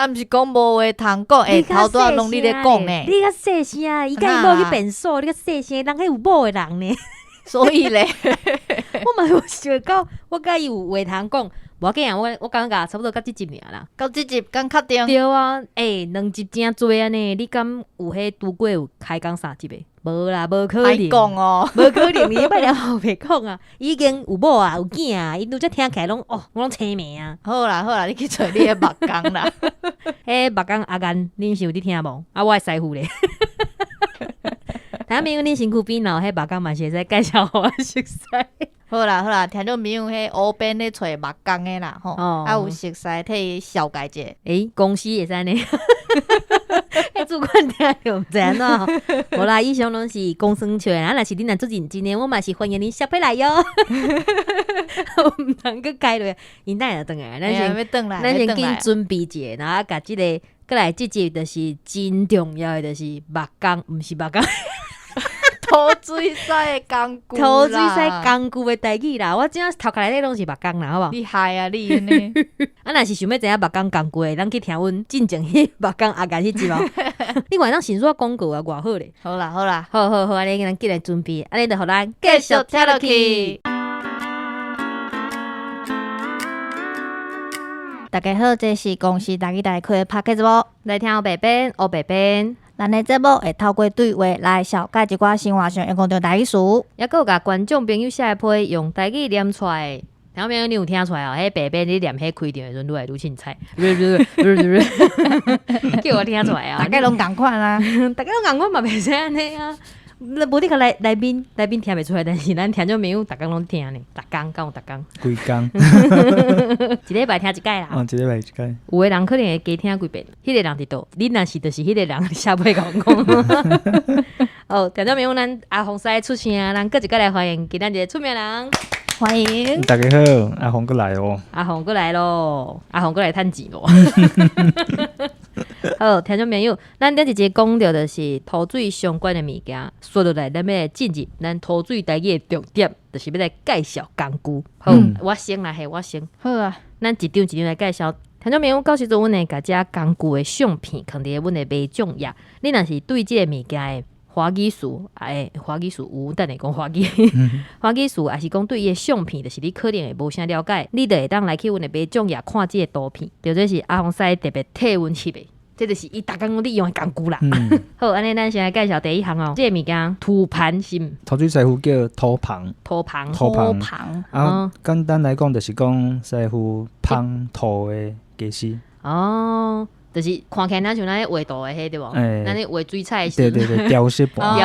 啊，毋是讲无话通讲，头拄拢你咧讲呢。你较细声，伊甲伊某去变数，你较细声，人迄有某的人呢。所以咧，我嘛有想到，我甲伊有话通讲，无要紧啊，我感觉差不多到这集尔啦。到这集敢确定？对啊，2集真多安尼，你敢有迄拄过有开讲3集的？无啦，无可能。爱讲哦，无可能，你摆了后袂讲啊，已经有某啊，有囝啊，伊拄则听起来拢我拢青名啊。好啦，你去找你的目光啦。迄目光阿干，恁是有伫听无？啊，我的师傅咧。听朋友，恁身躯边头迄目光嘛是会使介绍互我熟悉。好啦，听众朋友，迄乌边咧找目光的啦，吼，有熟悉替伊小解者。公司会使呢。主管听就毋知安怎。无啦，以上拢是公孙笑的，若是恁若做认真的，我嘛是欢迎恁小配来哟。毋通去改落，因等下就转来，咱先紧准备一下，然后甲即个过来即集就是真重要的，就是目光，毋是目光。土水洗的工具啦，土水洗工具的代志啦，我真正头壳内底拢是目光啦，好无？厉害啊你呢？啊，若是想要知影目光工具的，咱去听阮进前迄目光阿干迄集哦。另外，咱先做广告啊，偌好咧。好啦，好，安尼咱紧来准备，安尼就互咱继续听落去。大家好，这是公司大吉大利开的 Podcast 无？来听黑白边。咱的节目会透过对话来小解一寡生活上用到台语词，也有甲观众朋友写批用台语念出来。听朋友你有听出来哦？迄白边你念迄开场的时阵，愈来愈凊彩，叫我听出来啊！大家拢共款啊，大家拢共款嘛，袂使安尼啊。无你甲来宾听袂出来，但是咱听众朋友逐工拢听呢，逐工讲有逐工，规工，一礼拜听一届啦。一礼拜一届。有的人可能会加听几遍，迄个人伫倒，你若是就是迄个人，下尾甲我讲。哦，听众朋友，咱阿红师出声，咱搁一届来欢迎今咱一个出名人。欢迎大家好，阿红过来哦。阿红过来咯，阿红过来趁钱咯。好，听众朋友，咱顶一节讲到的是土水相关的物件，说落来咱要来进入咱土水台语的重点，就是要来介绍工具。好，我先来，我先。好啊，咱一张一张来介绍。听众朋友，到时阵阮会甲遮工具的相片放伫阮的卖种页。你若是对即个物件的华语词，华语词有，等下讲华语。华语词也是讲对伊的相片，就是你可能会无啥了解，你就会当来去阮的卖种页看即个图片。就这是阿红师特别替阮翕的，这就是伊逐工你用的工具啦。好，安尼咱先来介绍第一项哦，即个物件土盘是土水师傅叫土棚，啊，简单来讲就是讲师傅捧土的技师。哦。就是看起来咱像咱画图的迄对无？咱咧画水彩的时，对，雕饰盘，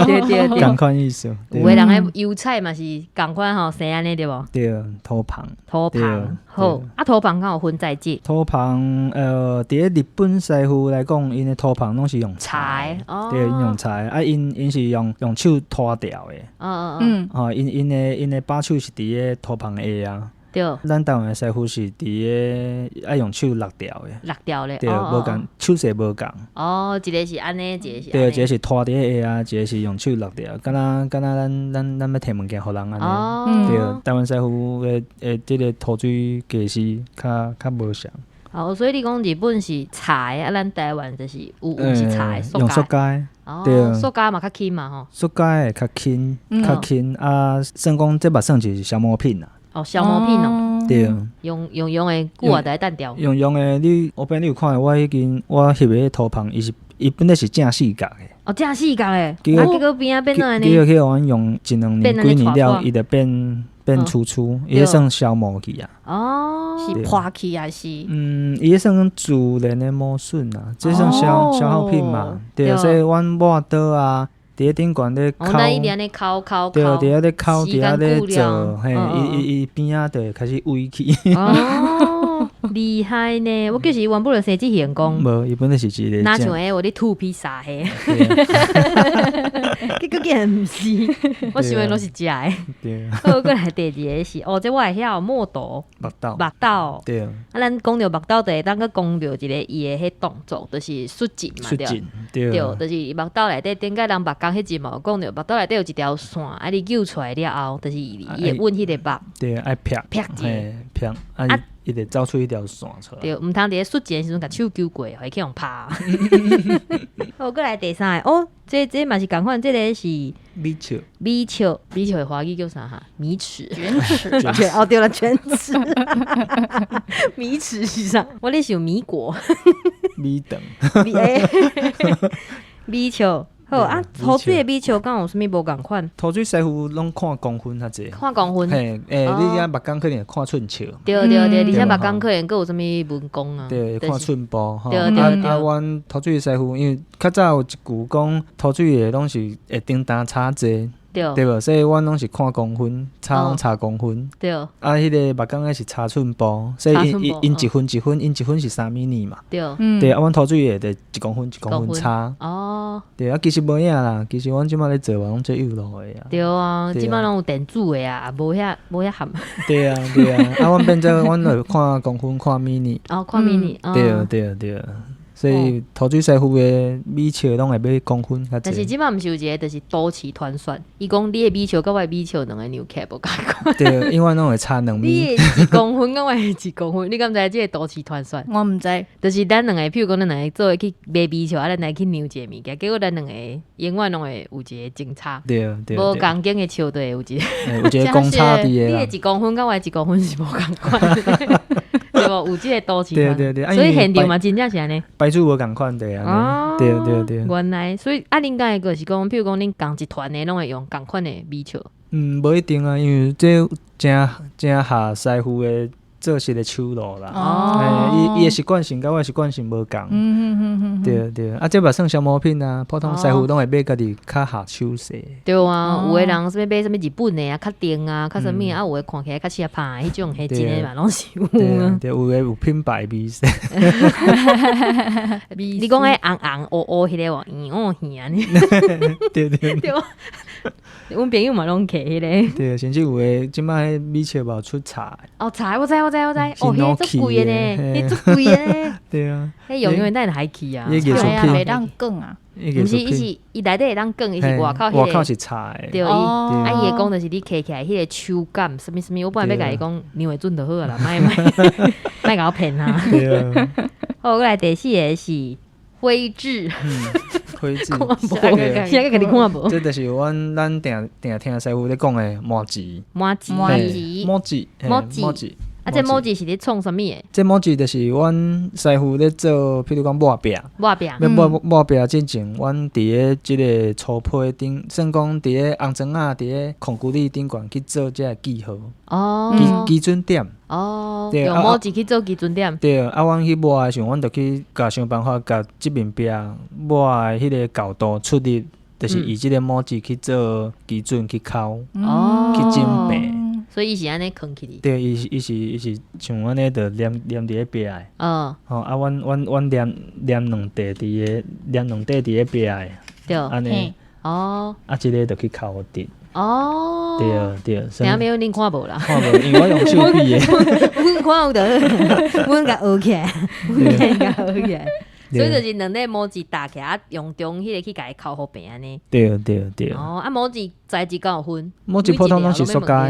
对，同款意思。有的人咧油彩嘛是同款吼，生安尼对无？对，土棚，好。啊，土棚敢有分材质？土棚，伫日本师傅来讲，因的土棚拢是用柴，对，用柴。啊，因是用手拖掉的。哦，因的把手是伫个土棚下啊。对，咱台湾的师傅是伫个爱用手落掉的，对，无共手势无共。哦，一个是安尼，一个是对，一个是拖伫下啊，一个是用手落掉，敢若咱要摕物件互人安尼。对，台湾师傅的即个土水技师较无像。哦，所以你讲日本是柴啊，咱台湾就是有是柴，用塑胶。对，塑胶嘛较轻嘛吼。塑胶的较轻啊，算讲这嘛算是消磨品啦。哦，消磨品哦，对，用的久啊，才单调。用的，你有看我翕的土棚，伊本来是正四角的。哦，正四角的，结果边啊变做安尼。结果去互阮用一两年几年了，伊就变粗，伊迄算消磨去啊。哦，是破去还是？伊迄算自然的磨损啊，这算消耗品嘛。对，所以阮抹刀啊。伫咧顶悬咧烤，咱一直咧烤，对，伫遐咧烤，伫遐咧做，嘿，伊边仔就会开始微起。哦，厉害呢！我就是原本就生即员工，无，伊本来是一个。哪像诶，我咧吐披萨嘿，结果竟然毋是，我想诶拢是假诶。对。好，过来第二个是，这我会晓墨刀，目刀。对。啊，咱讲到目刀，就会当去讲到一个伊诶迄动作，就是xuất镜嘛，对，就是目刀内底顶个人目光迄集嘛，讲到目刀内底有一条线，你揪出来了后，就是伊会稳迄个目。对，爱撇，撇者。撇。啊，伊会走出一条线出来。对，毋通伫咧xuất钱的时阵甲手揪过，互伊去用拍。好，过来第三个哦，这嘛是共款，这个是米笑的华语叫啥哈？米尺，卷尺，哦对了，卷尺。米尺是啥？我咧想米果，米肠，米笑。好啊，土水的米笑敢有啥物无共款？土水师傅拢看公分较济，看公分。嘿，你遐目光可能会看寸笑。对，而且目光可能佫有啥物文工啊？对，看寸步吼。对。阮土水师傅，因为较早有一句讲，土水的拢是会叮当差济。对无？所以阮拢是看公分，差拢差公分。对。迄个目光是差寸步，所以因一分，因一分是3米米嘛。对。对，阮土水的就1公分差。哦。对啊，其实无影啦，其实阮即摆咧做拢做幼路的啊。对啊，即摆拢有电子的啊，无遐含。对啊，阮变做阮就看公分，看米米。哦，看米米。对。所以土水师傅的米笑拢会买公分较济。但是即摆毋是有一个，就是多市团算，伊讲你的米笑甲我的米笑两个牛卡无共款。对，因为拢会差2米。你的1公分甲我的1公分，你敢知即个多市团算？我毋知，就是咱两个，譬如讲咱两个做伙去买米笑，咱来去牛一个物件，结果咱两个永远拢会有一个争差。对。无共间的笑对有一个。有一个公差伫你的。的1公分甲我的1公分是无共款。对无？有即个多市团。对。所以现场嘛，真正是安尼。牌子无共款的啊。对。原来，所以恁敢会个是讲，譬如讲恁共一团的，拢会用共款的米笑。无一定啊，因为这真下师傅的做事的手路啦。伊的习惯性甲我的习惯性无共。对。啊，这嘛算消耗品啊，普通师傅拢会买家己较下手势。对啊，有的人啥物买啥物日本的啊，较定啊，较啥物啊，有的看起来较似拍迄种，迄真的嘛，拢是有。对，有的有品牌米色。你讲迄红乌迄个哦，耳安尼。对。对。阮朋友嘛拢摕迄个。对，甚至有的即摆米笑嘛出茶。哦，茶我知。哦，迄足贵的呢，迄足贵的呢。对啊。迄永远带海去啊。艺术品会当讲啊。毋是，伊内底会当讲，伊是外口是茶的。对，伊会讲就是你摕起来迄个手感，什么，我本来要甲伊讲牛会准就好啦，莫甲我骗啊。对啊。好，过来第4个是灰质。灰质。现在甲你看无？这就是咱定听师傅咧讲的麻糍。麻糍。啊，这麻糍是咧创啥物的？这麻糍就是阮师傅咧做，譬如讲抹饼。抹饼之前，阮伫咧即个粗胚顶，算讲伫咧红砖仔，伫咧控骨力顶悬去做这记号。基准点。用麻糍去做基准点。对，阮去抹的时候，阮就去想办法，甲即面饼抹的迄个角度出力，就是以即个麻糍去做基准去烤，去煎饼。所以伊是安尼藏起哩。对，伊是像安尼，就黏伫咧壁诶。阮黏两块伫咧壁诶。对。安尼。一个就去烤直。对。下面恁看无啦？看无，因为我用手比诶。阮看有得，阮甲学起来，所以就是两块麻糍搭起来，用中迄个去甲伊烤好饼安尼。对。麻糍材质敢有分？麻糍普通拢是塑胶。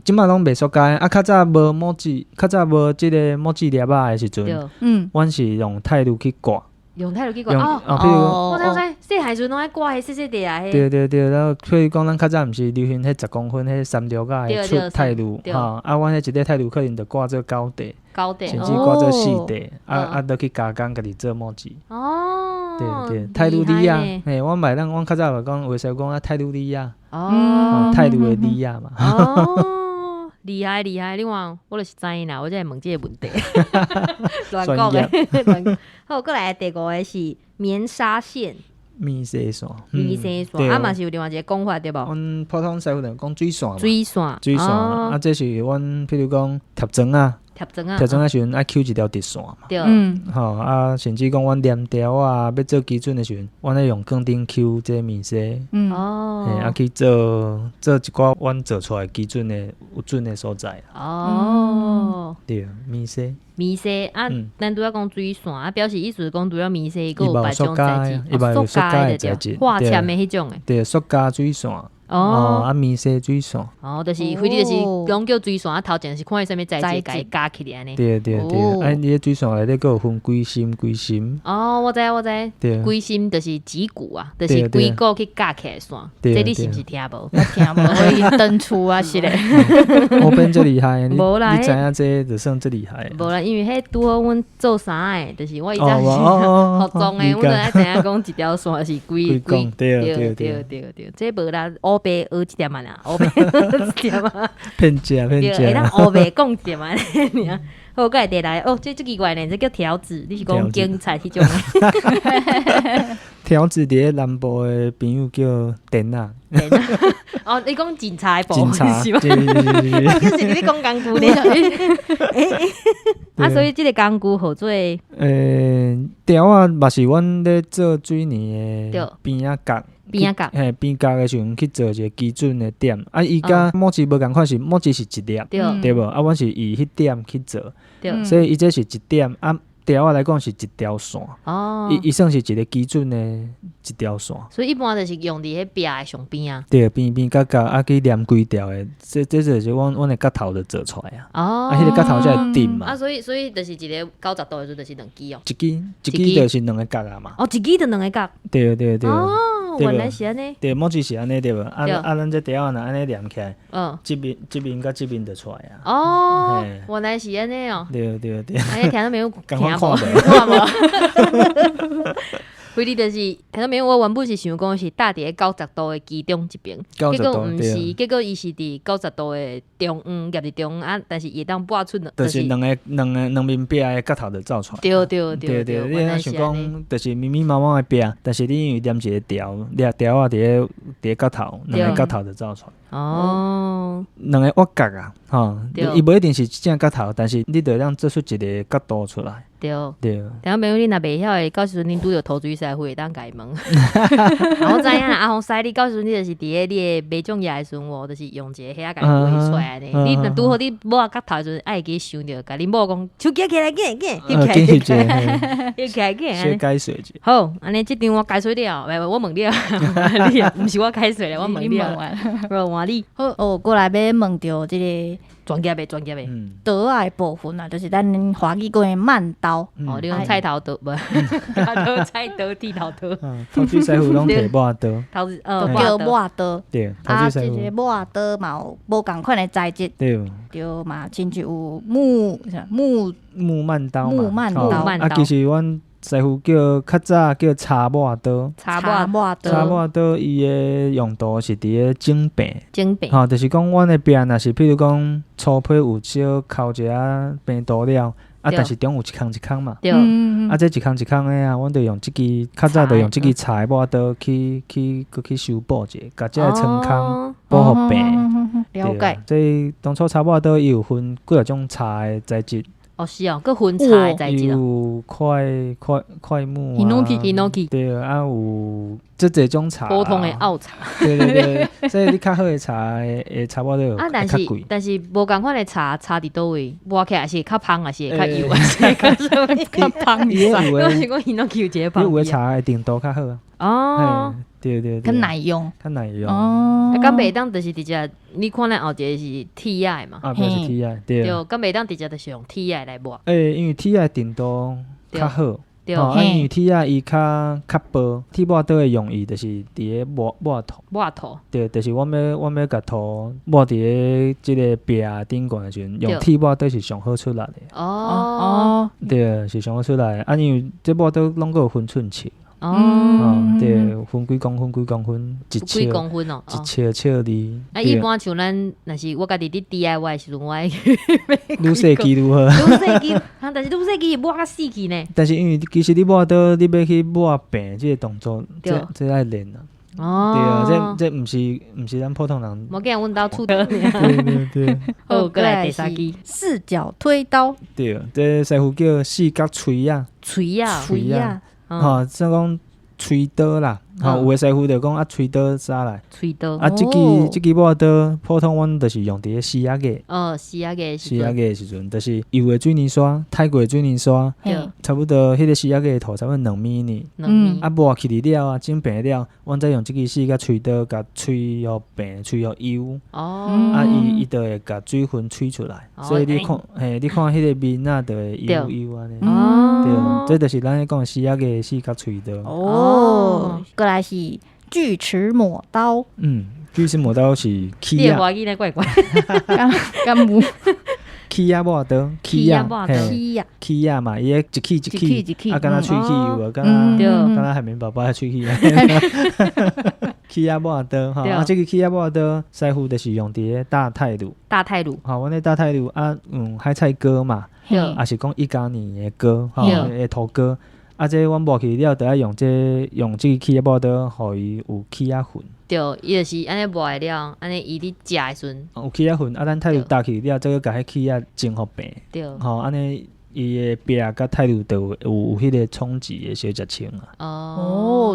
即摆拢卖塑胶，较早无麻糍，较早无即个麻糍粒仔的时阵，阮是用泰炉去刮。譬如我知，细汉时阵拢爱刮迄细细粒啊。对。然后譬如讲，咱较早毋是流行迄10公分迄3条架的出泰炉，阮迄一个泰炉可能就挂做高地，甚至挂做4地，都去加工家己做麻糍。对，泰鲁利亚，阮买咱较早就讲，为啥讲泰鲁利亚？泰鲁的利亚嘛。厉害！你看，我就是知啦，我才会问这个问题。乱讲的。好，过来第5个是棉纱线。棉纱线。嘛是有另外一个讲法对无？阮普通师傅就讲水线。水线，这是阮譬如讲贴砖啊。贴砖的时阵爱揪一条直线嘛。对。甚至讲阮黏条啊，要做基准的时阵，阮爱用钢钉揪这棉纱。去做一寡阮做出来基准的有准的所在。对，棉纱啊，咱拄仔讲水线表示意思讲除了棉纱，佫有别种材质，伊嘛有塑胶的材质，化纤的迄种的。对，塑胶水线。面线水线，就是菲律就是拢叫水线，头前是看伊啥物材质甲加起来安尼。对，你个水线内底佫有分龟心。我知，龟心就是指骨啊，就是龟骨去加起来线。这你是毋是听无？我听无，我已经登出啊，是咧。我变最厉害，你啦，知影这就算最厉害。无啦，因为迄拄好阮做衫诶，就是我以前是服装诶，阮就爱知影讲一条线是龟。对，这无啦，乌白学一点嘛啦，乌白学一点嘛。骗食。会当乌白讲一点嘛尔。好，佮会来这奇怪呢，这叫条子，你是讲警察迄种诶？条子伫咧南部诶朋友叫电啊。你讲警察部警察是吗？就是你讲工具呢？所以即个工具好做。条啊，嘛是阮咧做水泥诶边仔角。边角的时阵去做一个基准的点，伊甲木质无共款，是木质是一粒，对无？阮是以迄点去做，所以伊这是一点，条啊来讲是一条线，伊算是一个基准的一条线。所以一般就是用伫迄壁的上边啊。对，边角去连规条的，这就是阮的角头就做出来啊。迄个角头才会定嘛。所以就是一个90度的时阵就是两支哦。一支就是两个角啊嘛。一支就两个角。对。原来是安尼。对，木质是安尼对无？咱这条若安尼连起来，这边甲这边就出来啊。原来是安尼哦。对。听到没有？赶快看菲律就是听到没有？我原本是想讲是搭伫90度的其中一边，结果毋是，结果伊是伫90度的中央，夹伫中央，但是会当拨出就是两面壁的角头就走出来。对，你若想讲，就是密密麻麻的壁，但是你因为连一个条啊伫角头，两个角头就走出来。两个挖角啊，伊无一定是正角头，但是你就当做出一个角度出来。对。等下朋友你若袂晓的，到时阵恁拄着涂水师傅会当甲伊问。我知影啦，阿红师你到时阵你就是伫咧你的卖种业的时阵，就是用一个遐甲伊画出来呢。你若拄好你摸角头的时阵，爱记想着，甲恁某讲手举起来，起来，先解水者。好，安尼即张我解水了，我问你啊，毋是我解水了，我问你啊。我换你。好，过来要问着即个。专业的刀仔的部分啊，就是咱华语讲的慢刀。你讲菜头刀无？菜刀、剃头刀。头水师傅拢摕抹刀。叫抹刀。对，这个抹刀嘛有无共款的材质。对嘛，亲像有木慢刀嘛。木慢刀。其实阮师傅较早叫茶抹刀，茶抹刀伊的用途是伫咧整病，就是讲阮的病若是，譬如讲粗皮有小抠一下病毒了，但是中有一空嘛，这一空的阮就用即支，较早就用即支茶抹刀去修补者，甲这个创空保护病。了解。这当初茶抹刀伊有分几啊种茶的材质。是哦，佮分茶的材质有块木Hinoki 对，有这种茶，普通的澳茶。对，所以你较好的茶会差不多有较贵。但是无共款的茶伫倒位，摸起来是较芳，还是较油，还是较芳？我是讲 Hinoki 有一个芳。有的茶的定度较好啊。对，较耐用。敢袂当就是直接，你看咱后一个是 TI 嘛？不是 TI， 对。敢袂当直接就是用 TI 来抹。因为 TI 定度较好。因为 TI 伊较薄，T 抹刀的用意就是伫咧抹涂。对，就是我要甲涂抹伫咧即个壁顶悬的时阵，用 T 抹刀是上好出来的。对，是上好出来的。因为这抹刀拢有分寸尺。对，分几公分，一尺哩。一般像咱，若是我家己伫 DIY 的时阵，我愈细支愈好。但是愈细支抹较死去呢。但是因为其实你抹刀，你要去抹病这个动作，这爱练啊。对啊，这毋是咱普通人。无见阮兜厝刀。对。好，过来第三支四角推刀。对，这师傅叫四角锤啊。锤啊。像讲吹刀啦，有诶师傅就讲吹刀杀来。吹刀。即支抹刀，普通阮就是用伫四亚个。四亚个时阵，就是油诶水泥刷，泰国诶水泥刷，差不多迄个四亚个土差不多2米呢。抹起哩了整平了，阮再用即支四甲吹刀，甲吹互平，吹互油。伊就会甲水分吹出来，所以你看迄个面啊，就会油油安尼。对，这就是咱咧讲诶四亚个四甲吹刀。过来是锯齿抹刀。锯齿抹刀是起亚。你华语咧怪怪。干木。起亚抹刀，起亚嘛，伊个一起，敢若喙齿有，敢若海绵宝宝的喙齿。起亚抹刀吼，这个起亚抹刀，师傅就是用伫个大泰鲁。阮咧大泰鲁海菜割嘛，也是讲一家年的割，的土割。这阮抹去了，就要用这个起亚抹刀，互伊有起亚粉。对，伊就是安尼抹的了，安尼伊咧食的时阵有起亚粉，咱泰鲁打去了，再甲迄起亚蒸互平。对，安尼伊的壁甲泰鲁就有迄个冲击的小食清啊。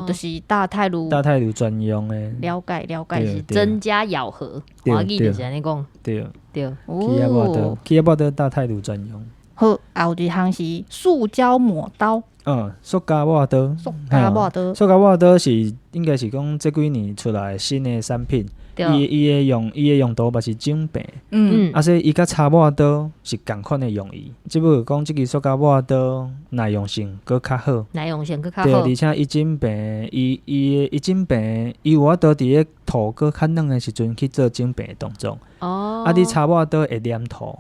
就是大泰鲁专用的。了解是增加咬合，华语就是安尼讲。对，起亚抹刀大泰鲁专用。好，后一项是塑胶抹刀。塑胶抹刀。塑胶抹刀是应该是讲这几年出来新的产品，伊的用途嘛是整平，所以伊甲擦抹刀是同款的用意。只不过讲这个塑胶抹刀耐用性搁较好，对，而且伊整平，伊整平，伊有法度伫个土搁较软的时阵去做整平的动作。你擦抹刀会黏土，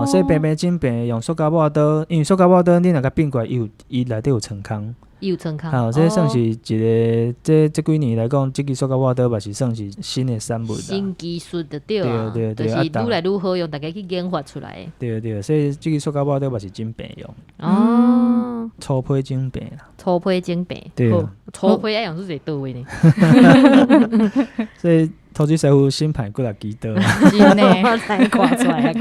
所以平整平用塑胶抹刀，因为塑胶抹刀你若甲变过来，伊内底有层空。这算是一个，这几年来讲，这个塑胶抹刀嘛是算是新的产物啦。新技术就对啊，对，就是愈来愈好用，大家去研发出来。对，所以这个塑胶抹刀嘛是真平用。粗胚整平啦。对。粗胚爱用是一个刀位呢。所以投资师傅新牌过来几刀。真的，看出来。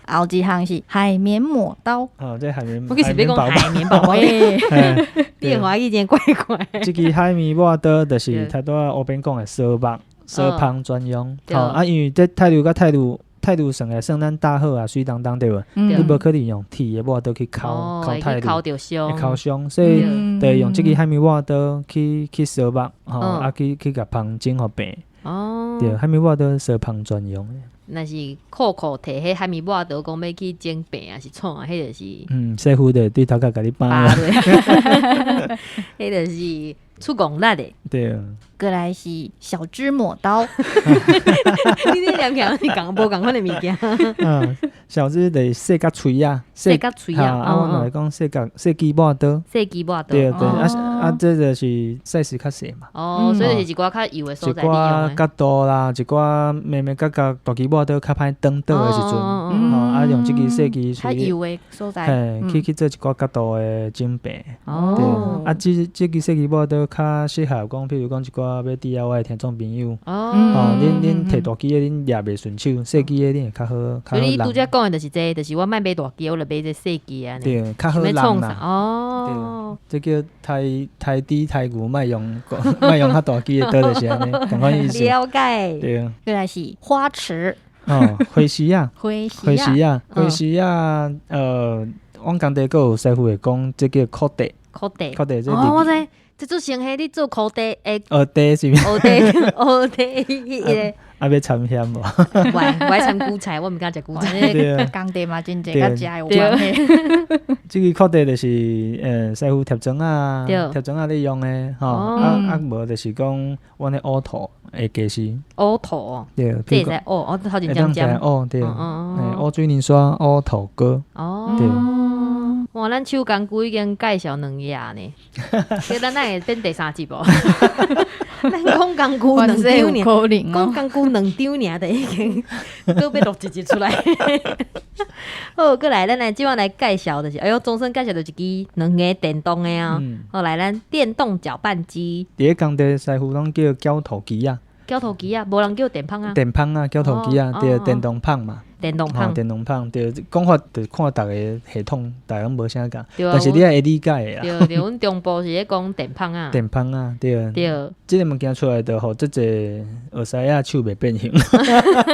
后一项是海绵抹刀。这海绵。我其实别讲海绵宝宝。变化已经怪怪。这个海绵抹刀就是太多后边讲的烧芳专用。因为这泰鲁算来算咱大好啊，水当当对无？你无可能用铁的抹刀去烤泰鲁，会烤伤，所以得用这个海绵抹刀去烧肉，去甲芳整互平。对，海绵抹刀烧芳专用的。若是摳摳摕迄海绵抹刀讲要去整平啊，是创啊，迄就是。师傅就对头壳甲你扒了。迄就是出功力的。对。过来是小枝抹刀。你两样是无共款的物件。小枝就是细甲脆啊。我来讲细枝抹刀。对，这就是size较细嘛。所以就是一寡较幼的所在利用的。一寡角度啦，一寡微角大枝抹刀较歹转倒的时阵，用这个细枝较幼的所在，去做一寡角度的整平。对，这个细枝抹刀较适合讲，譬如讲一寡要 DIY 的听众朋友，恁摕大枝的恁抓袂顺手，细枝的恁会较好。所以你拄则讲的就是这，就是我莫买大枝，我就买这细枝啊。对，较好人啦。这叫太低太牛，莫用较大枝的刀就是安尼，同款意思。了解。对。原来是花池。花石啊。阮工地阁有师傅会讲，这叫裤地。我知。这做成迄，你做裤地诶？蚵地是啥？蚵地，迄个。要掺咸无？我爱掺韭菜，我毋敢食韭菜。工地嘛，真济甲食有关系。这个裤地就是师傅贴砖啊，咧用的无就是讲阮的凹土的技师。凹土。对，这会使凹，我头前讲。对，凹水泥刷，凹土哥。对。哇，咱手工具已经介绍2页呢，所以咱会变第3集无？咱讲工具2张尔，讲工具2张尔，就已经搁要录一集出来。好，过来，咱来即晚来介绍的是，终身介绍的一支2个电动的啊。好，来咱电动搅拌机。伫个工地师傅拢叫搅土机啊。搅土机啊，无人叫电棒啊。电棒啊，搅土机啊，对，电动棒嘛。电动棒，电动棒，对，讲法就看大家系统，大家无啥讲，但是你也会理解的啦。对，阮中部是咧讲电棒啊，电棒啊，对。对，即个物件出来就互即个学师仔手袂变形。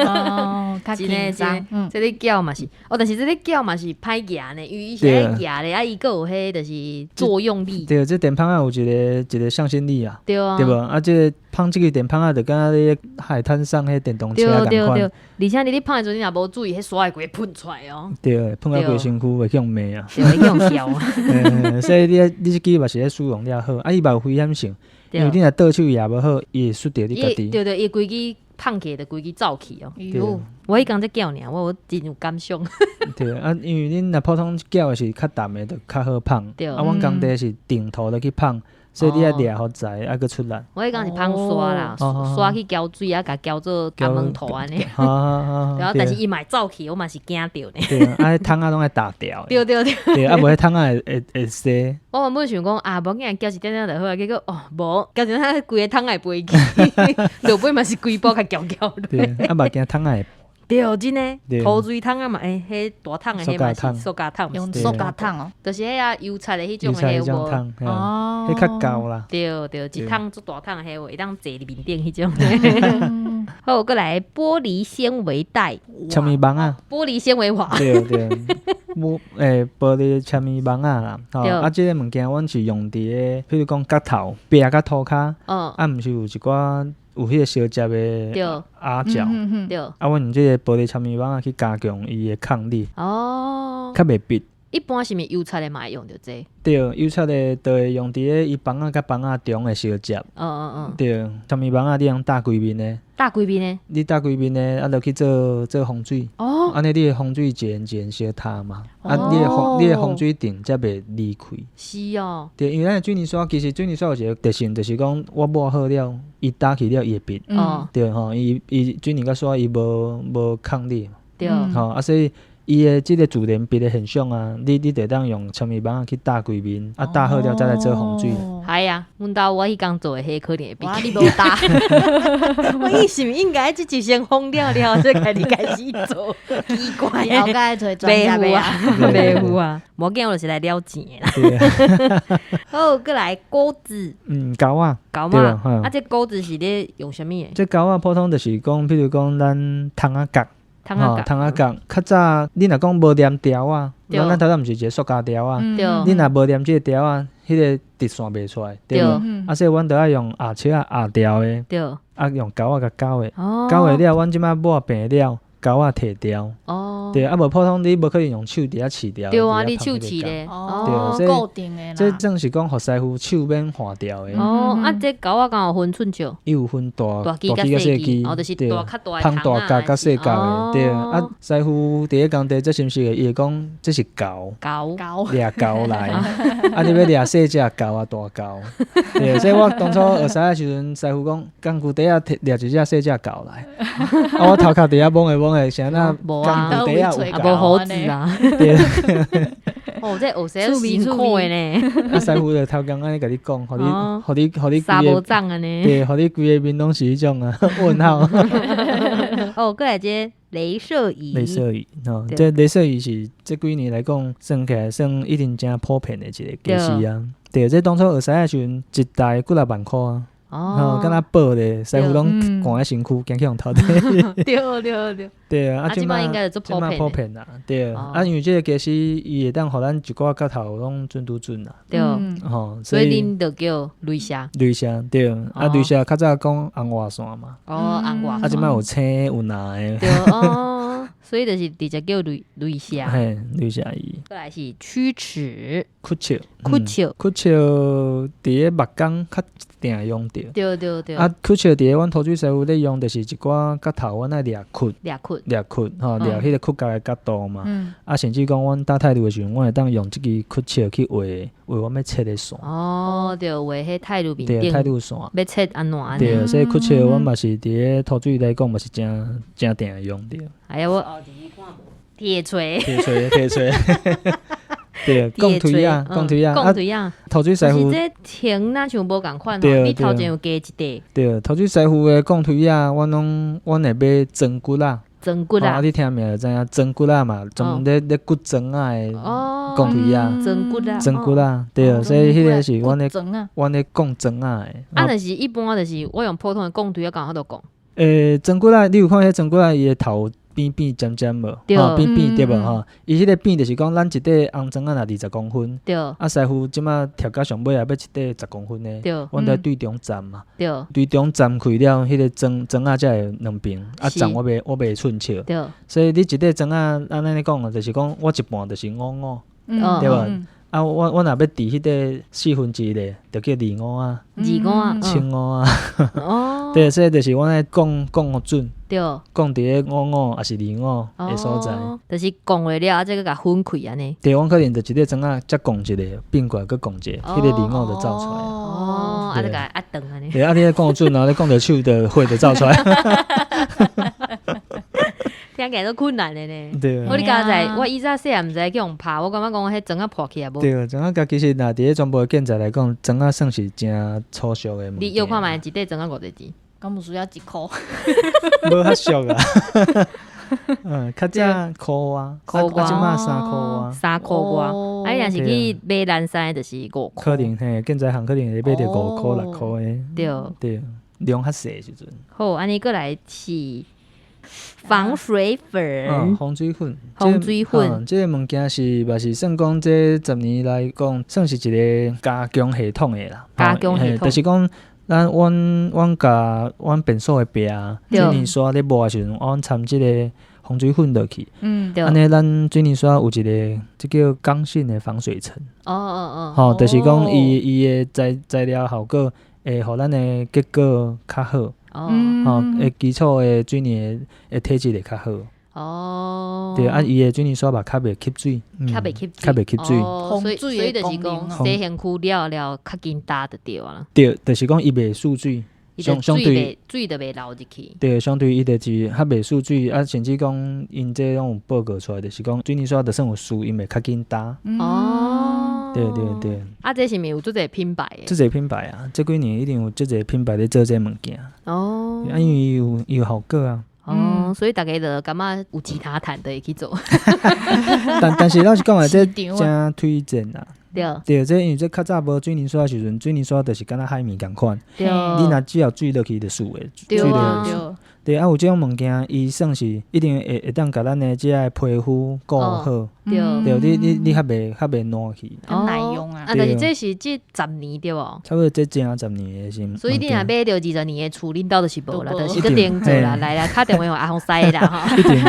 哦，较紧张。这个胶嘛是，但是这个胶嘛是歹夹呢，因为伊是爱夹的，伊个有迄就是作用力。对，这电棒啊有一个向心力啊，对啊，对无？即个碰即个电棒啊，就敢若咧海滩上迄电动车共款。对，而且你碰的时阵，你若无注意，迄沙会规喷出来哦。对，喷到规身躯会去用骂啊。对，会去用笑啊。所以你即支嘛是咧使用了好，伊嘛有危险性，因为你若倒手也无好，伊会摔着你家己。对，伊规支放起就规支走去哦。哟，我迄工在叫尔，我真有感想。对啊，因为恁若普通叫的是较淡的，就较好放。对，阮工地是定头的去放。所以你要掠好在，还佫出力。我迄讲是芳沙啦，沙去浇水啊，甲浇做甘门头安尼。然后但是伊嘛走去，我嘛是惊着呢。对啊，桶仔拢爱打掉。对。对啊，无迄桶仔会洗。我原本想讲啊，无紧浇一点点就好，结果无浇一点规个桶仔会飞去，落尾嘛是规包甲搅落。对，啊嘛惊桶仔会。对，真诶，涂水桶啊嘛，迄大桶诶，迄嘛是塑胶桶，用塑胶桶哦，就是迄啊油漆诶迄种诶，迄桶，迄较高啦。对，一桶做大桶诶，迄会当坐伫面顶迄种。好，过来玻璃纤维袋，签名棒啊，玻璃纤维瓦。对，玻璃签名棒啊啦。啊，即个物件阮是用伫诶，譬如讲角头、壁甲涂骹，啊，毋是有一寡。有迄个小接的压角，啊，阮用即个玻璃签名棒去加强伊的抗力，较袂闭。一般是毋是油漆的嘛会用着这？对，油漆的就会用伫咧伊棒仔甲棒仔中的小接。对，签名棒你用打规面的。打规面的？你打规面的，啊，就去做风水。安尼你的风水一年小塌嘛。你的风水顶才袂离开。是哦。对，因为咱的水泥刷其实水泥刷有一个特性，就是讲我抹好了，伊打起了伊会闭。对吼，伊水泥甲刷伊无抗力。对。啊，所以。伊的即个自然闭的现象啊，你得当用签名棒去打规面，啊打好了再来做风水。系啊，阮兜我迄工做的迄可能会闭。你无打，我是毋应该即先封了再开始做？奇怪啊，后盖找专家袂啊，袂有啊，无紧我就是来了钱啦。好，过来钩子。钩啊，啊，这钩子是咧用啥物的？这钩啊，普通就是讲，譬如讲咱桶仔角。桶仔角，较早你若讲无黏条啊，咱头毋是一个塑胶条啊，你若无黏即个条啊，迄个直线袂出来，对无？所以阮着爱用压车压条的，用钩甲钩的，钩的了，阮即摆抹平了，钩摕掉。对，啊无普通你无可能用手伫遐刺掉。对啊，你手刺咧。对，固定的啦。这正是讲，互师傅手免划掉的。啊，这钩啊，敢有分寸少？伊有分大机甲细机，就是大较大碰大角甲细角的。对，啊，师傅伫咧工地做心事的，伊会讲这是钩，掠钩来。啊，你要掠细只钩啊，大钩。对，所以我当初学师的时阵，师傅讲，工具底下掠一只细只钩来。啊，我头壳底下摸的，像那。无啊，无好子啊！对，这学生辛苦的呢。啊，师傅就头刚安尼甲你讲，互你沙无脏啊呢。对，互你规个面拢是迄种啊，问号。过来这镭射仪。这镭射仪是这几年来讲，算起来算一定真普遍的一个技师啊。对，这当初学师的时阵，一台几60万块啊。敢若报咧，师傅拢赶在身躯，惊去用头底。对。对啊，即摆应该就做普遍啦。对啊，因为这个技师伊会当互咱一寡角头拢准啦。对，所以恁就叫雷射。对，啊，雷射较早讲红外线嘛。红外线。啊，即摆有青有蓝的。对所以就是直接叫雷射。嘿，雷射仪。过来是曲尺。曲尺伫咧目光较定用着。对。啊，曲尺伫咧阮土水师傅咧用，就是一寡角头阮爱掠曲，掠迄个曲角的角度嘛。啊，甚至讲阮打态度的时阵，阮会当用即支曲尺去画阮要切的线。对，画迄态度面顶。对，态度线。要切安怎？对，所以曲尺阮嘛是伫咧土水来讲嘛是真定用着。哎呀，我后日看无铁锤。对，钢推啊，头水师傅，是这停那像无共款哦。你头前有加一块。对，头水师傅的钢推啊，阮会买针骨啊，装骨啊，你听名就知影装骨啊嘛，专咧骨装啊的讲腿啊，装骨啊，装骨啊，对，所以迄个是阮咧讲装啊的。啊，若是一般就是我用普通的讲腿啊，讲我都讲。装骨啊，你有看迄装骨啊，伊的头边尖尖无？边对无吼？伊迄个边就是讲，咱一块红装啊，若20公分。对。啊，师傅即马调到上尾啊，要一块10公分的。对。阮在对中站嘛。对。对中站开了，迄个装啊才会两边。啊，站我袂寸笑。对。所以你一块装啊，安尼讲啊，就是讲我一半就是5，对无？啊，我若要伫迄个1/4咧，就叫25啊。25啊。清5啊。哦。对，所以就是阮爱讲互准。对，讲伫咧55还是25的所在，就是讲话了，再甲分开安尼。对，阮可能就一个装啊，再讲一个，变过来佫讲一个，迄个25就走出来。哦，啊，就甲压长安尼。对，啊，你咧讲准，然后你讲着手的血就走出来。听起来都困难的呢。对。我你刚才我以前细汉毋知去用拍，我感觉讲迄装啊破起来无。对，装啊，其实若伫咧全部建材来讲，装啊算是真粗俗的物件。你要看卖一块装啊5块钱？敢有需要1箍？无较俗啊。较早箍啊，即马3箍啊，3箍外。啊，你若是去买蓝衫，就是5箍。可能嘿，建材行可能会买着5箍6箍的。对，量较细时阵。好，安尼过来是防水粉。防水粉。防水粉。这个物件是嘛是算讲这10年来讲，算是一个加强系统的啦。加强系统。就是讲。阮甲阮便所的壁水泥刷咧抹的时阵，阮掺即个防水粉落去。对。安尼咱水泥刷有一个即叫刚性的防水层。吼，就是讲伊的材料效果会互咱的结果较好。吼，会基础的水泥的体质会较好。对，啊，伊的水泥刷嘛较袂吸水，较袂吸水。所以就是讲，洗身躯了较紧打就对啊。对，就是讲伊袂蓄水，相对水就袂流入去。对，相对伊就是较袂蓄水，啊，甚至讲因这拢有报告出来，就是讲水泥刷就算有湿，因会较紧打。对。啊，这是毋是有足侪品牌的？足侪品牌啊，这几年一定有足侪品牌咧做这物件。啊，因为伊有效果啊。所以大家就感觉有其他谈的会去做。但是老实讲啊，这真推荐啦。对，这因为这较早无水泥刷的时阵，水泥刷就是敢若海绵共款。对。你若只要水落去就输的。对啊，有这种物件，伊算是一定会当甲咱的这个皮肤顾好。对，你较袂烂去。很耐用啊。但是这是这10年对无？差不多这正10年的是。所以你若买着20年的厝，恁兜就是无啦，就是个定做啦，来打电话用阿红塞啦吼。一定。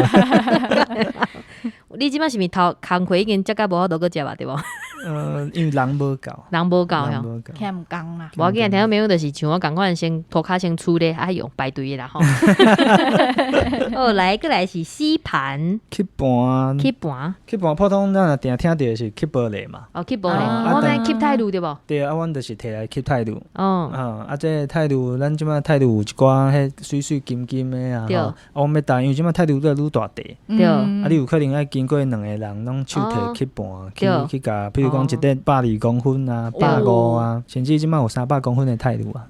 你即摆是毋是头工课已经接甲无法度去接啊？对无？因为人无够呀，欠工啦。无要紧，听到没有？就是像我共款先涂骹先出咧，爱用排队啦吼。来个来是吸盘。吸盘，普通咱定听到是吸玻璃嘛。吸玻璃，我咱吸态度对无？对啊，阮就是摕来吸态度。这态度，咱即摆态度有一寡迄水水金金的啊。对。我要打，因为即摆态度愈大地。对。你有可能爱经过2个人，拢手摕吸盘，去甲，比如讲一块120公分啊，150啊，甚至即摆有300公分的态度啊。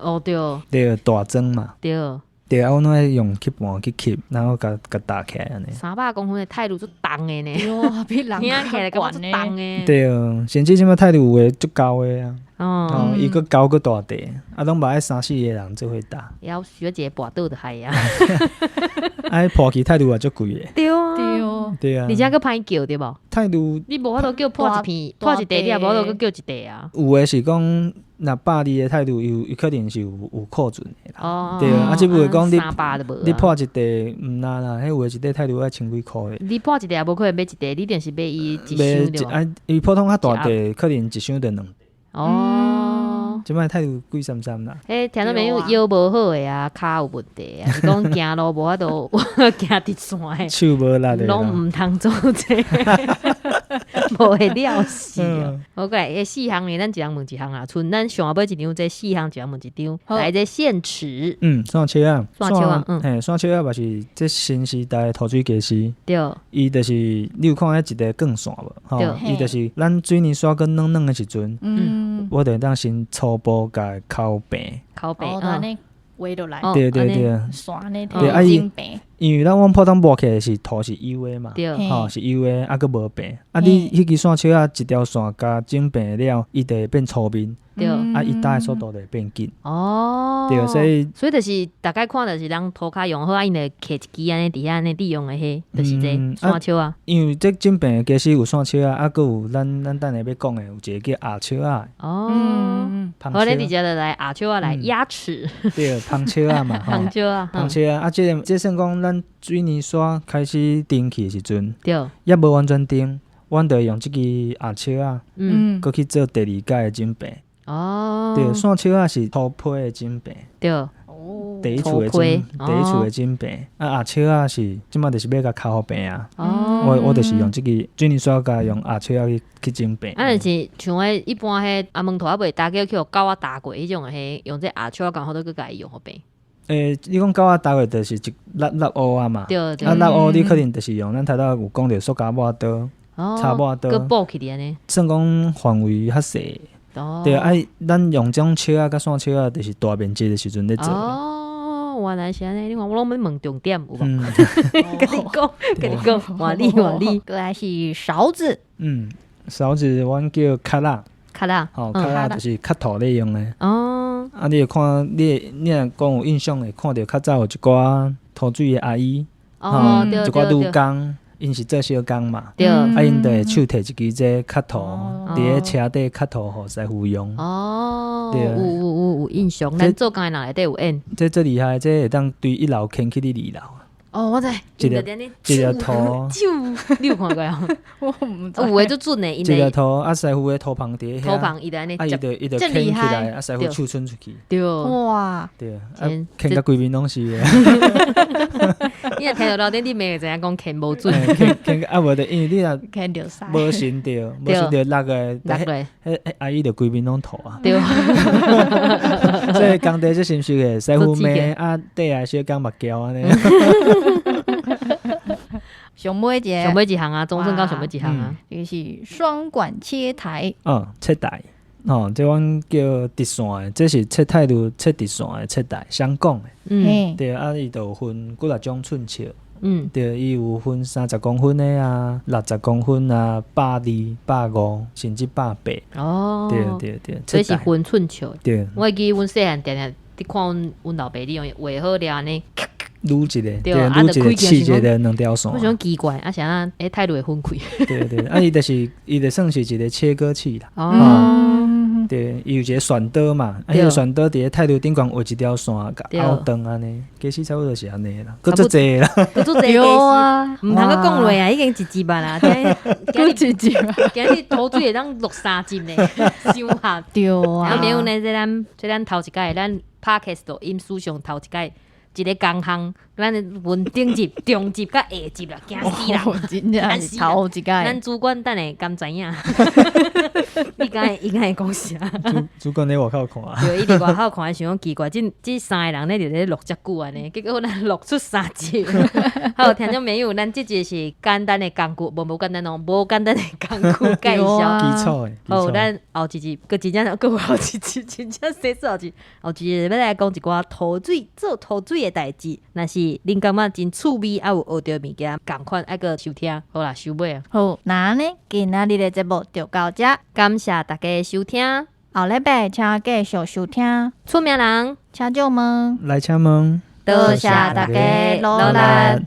对，大装嘛。对啊，我拢爱用吸盘去吸，然后甲打起来安尼。300公分的态度足重的呢。比人听起来感觉足重的。对，甚至即摆态度有诶足高的啊。伊佫高佫大地，拢嘛爱3-4个人做伙打。要需要一个跋倒就系啊。破起态度也足贵的。对啊。而且佫歹叫对无？态度你无法度叫破一片，破一地你也无法度佫叫一地啊。有诶是讲，若120的态度有可能是有库存的啦。对啊，即不讲你破一地毋难啦，迄有诶一块态度要千几箍的。你破一地也无可能买一地，你一定是买伊一箱对无？伊普通较大地，可能一箱就2地。即摆态度贵三三啦。听到没有？腰无好诶啊，骹有问题啊，是讲行路无法度行直线诶，手无力的，拢毋通做这，无会了事啊。好过来，4项呢，咱一人问一项啊。剩咱上尾一张，这4项一人问一张。来，这线尺。线尺啊，线尺啊，嘛是这新时代的涂水技师。对。伊就是你有看迄一个钢线无？吼，伊就是咱水泥刷跟软的时阵，我就当先初步甲拷平。安尼画落来。对。刷呢，对啊，因为咱往普通抹起来是土是油的嘛，吼是油的，啊，佫无平。啊，你迄支线树啊，一条线甲整平了，伊就会变粗面。对，啊，伊搭的速度就会变紧。哦，对，所以就是大概看就是人涂骹用好，啊，因就摕一支安尼伫遐安尼利用的迄，就是这线树啊。因为这整平其实有线树啊，啊，佫有咱等下要讲的有一个叫鸭树啊。哦，好，咱直接就来鸭树啊来压齿。对，芳树啊嘛，芳树啊，芳树啊，啊，这算讲咱水泥刷开始钉起的时阵，对，也无完全钉，阮就用即支鸭树啊，佫去做第二届的整平。哦，对，线树啊是土坯的整平，对，第一厝的整平，啊鸭树啊是即马就是要甲较好平啊。我就是用即个水泥刷甲用鸭树啊去整平。啊，就是像迄一般迄阿门头啊袂打过去互狗仔打过迄种的迄，用这鸭树啊刚好都去甲伊用好平。你讲狗仔打过就是一lap乌啊嘛，对对。啊lap乌你可能就是用咱头有讲着塑胶抹刀、叉抹刀，佮补起嚟安尼。算讲范围较细。对啊，咱用种树啊、甲线树啊，就是大面积的时阵咧做。哦，原来是安尼，你看我拢要问重点有无？跟你讲，换你。过来是勺子。勺子阮叫卡拉。卡拉，吼，卡拉就是卡土咧用的。哦。啊，你会看，你若讲有印象会看到较早有一寡涂水的阿姨，一寡女工。因是做小工嘛，啊，因就会手摕一支这卡图，伫咧车底卡图互师傅用。哦，有印象，咱做工的人内底有印。这最厉害，这会当对一楼牵去你二楼。哦，我知，一条图，你有看过啊？我唔知，有诶就准诶，一条图啊，师傅的图旁伫遐，图旁伊就安尼，啊，伊就牵起来，啊，师傅手伸出去，对，哇，对，啊，牵到规面拢是诶。你若听到楼顶，你咪会知影讲牵无准，牵啊，无着，因为你若牵着晒，无寻着落个，迄阿姨着规面拢土啊。对，所以工地这是毋是个师傅妹啊，底下小工目胶安尼。上尾一项啊，中正到上尾一项啊，就是双管切台。切台，这阮叫直线的，这是切态度切直线的切台，双管的。对啊，伊就有分几啊种寸尺。对，伊有分30公分的啊，60公分啊，120、150，甚至180。哦，对，这是分寸尺。对，我记阮细汉定定伫看阮老爸利用画好了安尼。撸一个，对，撸一个刺一个两条线。我想奇怪，啊，啥态度会分开。对，啊，伊就算是一个切割器啦。对，伊有一个旋刀嘛，啊，迄个旋刀伫咧态度顶悬画一条线，甲凹长安尼，其实差不多是安尼啦，佫足济啦，佫足济啊，毋通佫讲落啊，已经一集吧啦，今日一集，今日涂水会当录3集呢，伤下对啊。然后没有呢，这咱头一届，咱 Podcast 录音史上头一届。一个工项，咱分顶集、中集甲下集啦，惊死人！真正是头一届。咱主管等下敢知影？伊敢会讲啥？主管伫外口看。对，伊伫外口看，想讲奇怪，这3个人咧就咧录遮久安尼，结果咱录出3集。好，听众朋友，咱这集是简单的工具，无简单哦，无简单的工具介绍。基础的。好，咱后一集，真正有后一集，真正写出后一集要来讲一寡涂水做涂水的代志。若是恁感觉真趣味，啊有学到物件，赶快爱个收听。好啦，收尾啊。好，那呢，今仔日的节目就到这，感谢大家收听。后礼拜请继续收听。出名人，请上门，来请问，多谢大家努力。